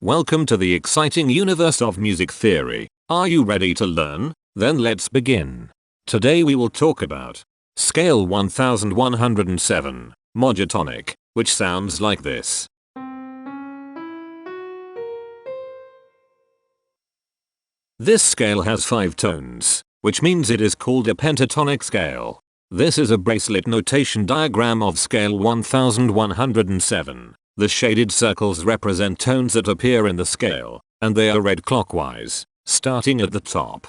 Welcome to the exciting universe of music theory. Are you ready to learn? Then let's begin. Today we will talk about Scale 1107, Mogitonic, which sounds like this. This scale has 5 tones, which means it is called a pentatonic scale. This is a bracelet notation diagram of scale 1107. The shaded circles represent tones that appear in the scale, and they are read clockwise, starting at the top.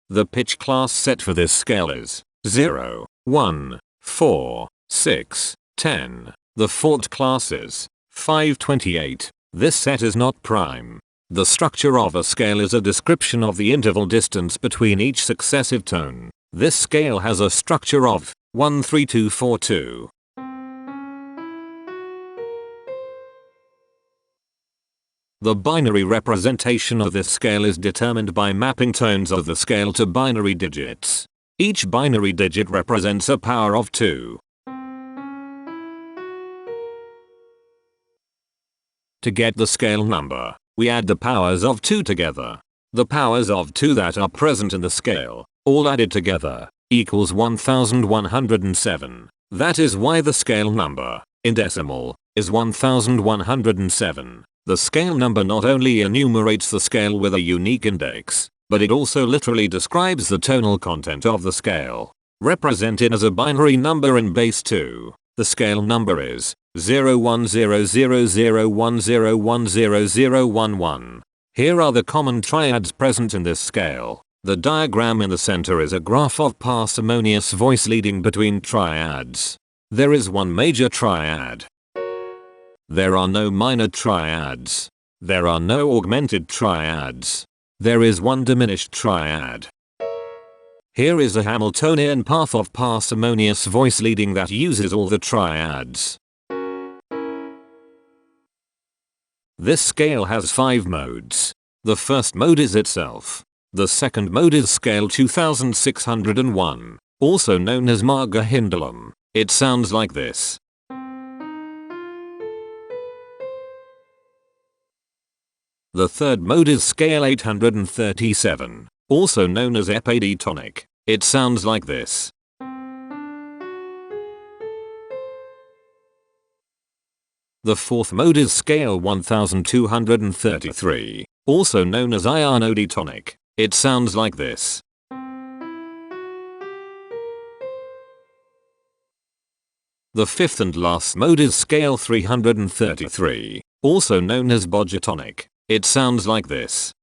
The pitch class set for this scale is 0, 1, 4, 6, 10. The fault class is 528. This set is not prime. The structure of a scale is a description of the interval distance between each successive tone. This scale has a structure of 13242. The binary representation of this scale is determined by mapping tones of the scale to binary digits. Each binary digit represents a power of 2. To get the scale number, we add the powers of 2 together. The powers of 2 that are present in the scale, all added together, equals 1107. That is why the scale number, in decimal, is 1107. The scale number not only enumerates the scale with a unique index, but it also literally describes the tonal content of the scale. Represented as a binary number in base 2, the scale number is 010001010011. Here are the common triads present in this scale. The diagram in the center is a graph of parsimonious voice leading between triads. There is one major triad. There are no minor triads. There are no augmented triads. There is one diminished triad. Here is a Hamiltonian path of parsimonious voice leading that uses all the triads. This scale has 5 modes. The first mode is itself. The second mode is scale 2601, also known as Mogitonic. It sounds like this. The third mode is scale 837, also known as Bodytonic. It sounds like this. The fourth mode is scale 1233, also known as Diabetotonic. It sounds like this. The fifth and last mode is scale 333, also known as Bodytonic. It sounds like this.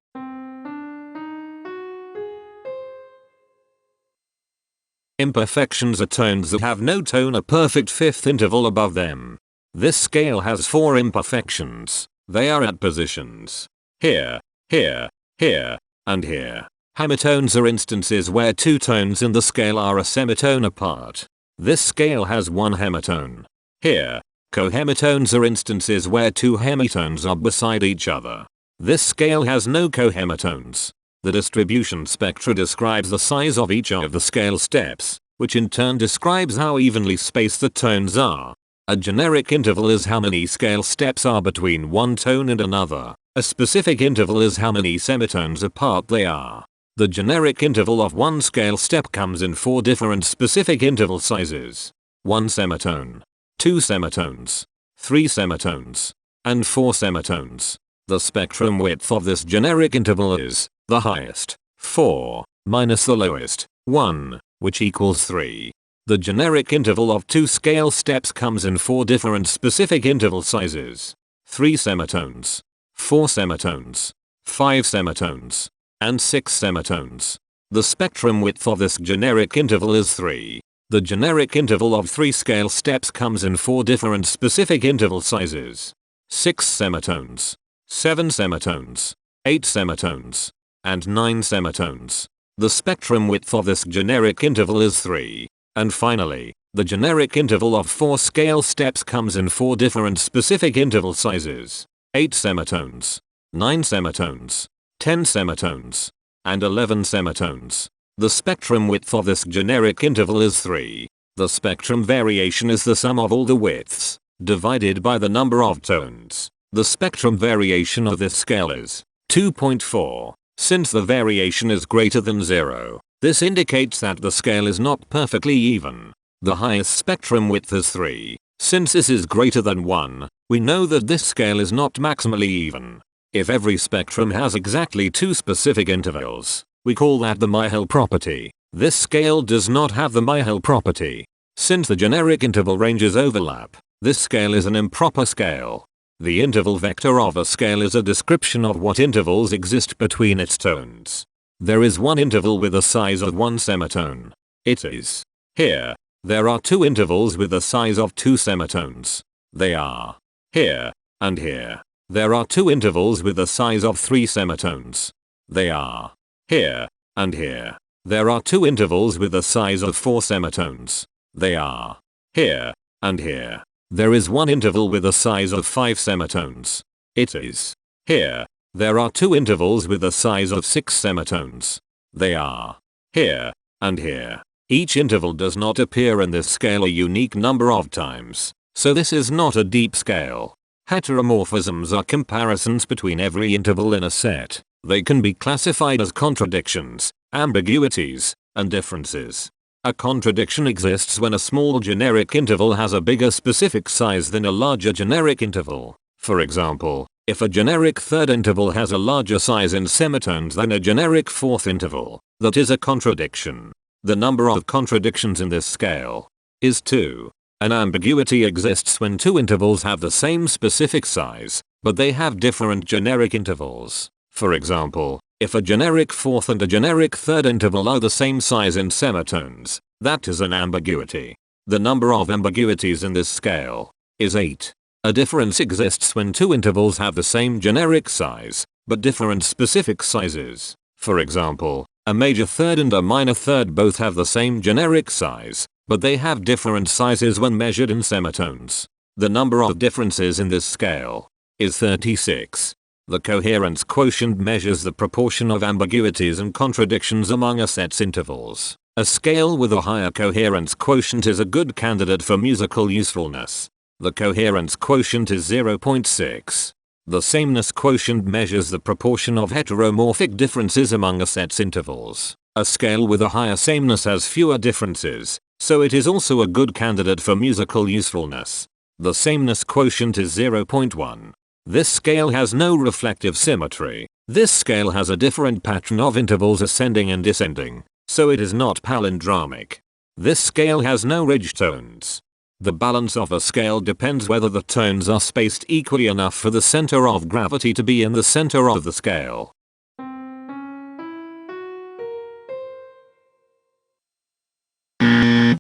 Imperfections are tones that have no tone, a perfect fifth interval above them. This scale has 4 imperfections. They are at positions here, here, here, and here. Hemitones are instances where 2 tones in the scale are a semitone apart. This scale has 1 hemitone here. Cohemitones are instances where 2 hemitones are beside each other. This scale has no cohemitones. The distribution spectra describes the size of each of the scale steps, which in turn describes how evenly spaced the tones are. A generic interval is how many scale steps are between one tone and another. A specific interval is how many semitones apart they are. The generic interval of one scale step comes in 4 different specific interval sizes. 1 semitone, 2 semitones, 3 semitones, and 4 semitones. The spectrum width of this generic interval is the highest, 4, minus the lowest, 1, which equals 3. The generic interval of 2 scale steps comes in 4 different specific interval sizes. 3 semitones, 4 semitones, 5 semitones, and 6 semitones. The spectrum width of this generic interval is 3. The generic interval of 3 scale steps comes in 4 different specific interval sizes. 6 semitones, 7 semitones, 8 semitones, and 9 semitones. The spectrum width of this generic interval is 3. And finally, the generic interval of 4 scale steps comes in 4 different specific interval sizes. 8 semitones, 9 semitones, 10 semitones, and 11 semitones. The spectrum width of this generic interval is 3. The spectrum variation is the sum of all the widths, divided by the number of tones. The spectrum variation of this scale is 2.4. Since the variation is greater than 0, this indicates that the scale is not perfectly even. The highest spectrum width is 3. Since this is greater than 1, we know that this scale is not maximally even. If every spectrum has exactly 2 specific intervals, we call that the Myhill property. This scale does not have the Myhill property. Since the generic interval ranges overlap, this scale is an improper scale. The interval vector of a scale is a description of what intervals exist between its tones. There is one interval with a size of 1 semitone. It is here. There are 2 intervals with a size of 2 semitones. They are here and here. There are 2 intervals with a size of 3 semitones. They are here and here. There are 2 intervals with a size of 4 semitones. They are here and here. There is one interval with a size of 5 semitones. It is here. There are 2 intervals with a size of 6 semitones. They are here and here. Each interval does not appear in this scale a unique number of times, so this is not a deep scale. Heteromorphisms are comparisons between every interval in a set. They can be classified as contradictions, ambiguities, and differences. A contradiction exists when a small generic interval has a bigger specific size than a larger generic interval. For example, if a generic third interval has a larger size in semitones than a generic fourth interval, that is a contradiction. The number of contradictions in this scale is 2. An ambiguity exists when 2 intervals have the same specific size, but they have different generic intervals. For example, if a generic fourth and a generic third interval are the same size in semitones, that is an ambiguity. The number of ambiguities in this scale is 8. A difference exists when 2 intervals have the same generic size, but different specific sizes. For example, a major third and a minor third both have the same generic size, but they have different sizes when measured in semitones. The number of differences in this scale is 36. The coherence quotient measures the proportion of ambiguities and contradictions among a set's intervals. A scale with a higher coherence quotient is a good candidate for musical usefulness. The coherence quotient is 0.6. The sameness quotient measures the proportion of heteromorphic differences among a set's intervals. A scale with a higher sameness has fewer differences, so it is also a good candidate for musical usefulness. The sameness quotient is 0.1. This scale has no reflective symmetry. This scale has a different pattern of intervals ascending and descending, so it is not palindromic. This scale has no ridge tones. The balance of a scale depends whether the tones are spaced equally enough for the center of gravity to be in the center of the scale.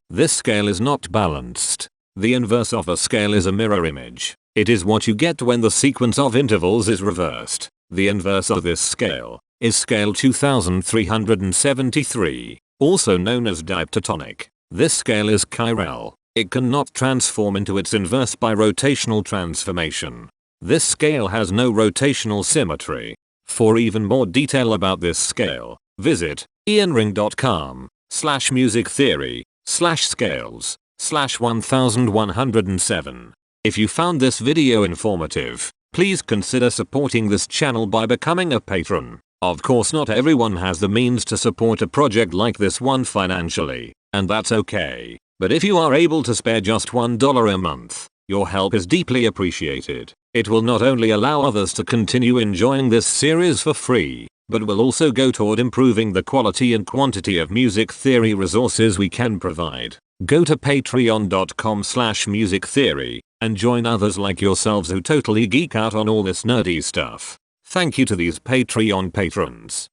This scale is not balanced. The inverse of a scale is a mirror image. It is what you get when the sequence of intervals is reversed. The inverse of this scale is scale 2373, also known as Diabetotonic. This scale is chiral. It cannot transform into its inverse by rotational transformation. This scale has no rotational symmetry. For even more detail about this scale, visit ianring.com/musictheory/scales/1107. If you found this video informative, please consider supporting this channel by becoming a patron. Of course, not everyone has the means to support a project like this one financially, and that's okay. But if you are able to spare just $1 a month, your help is deeply appreciated. It will not only allow others to continue enjoying this series for free, but will also go toward improving the quality and quantity of music theory resources we can provide. Go to patreon.com/musictheory and join others like yourselves who totally geek out on all this nerdy stuff. Thank you to these Patreon patrons.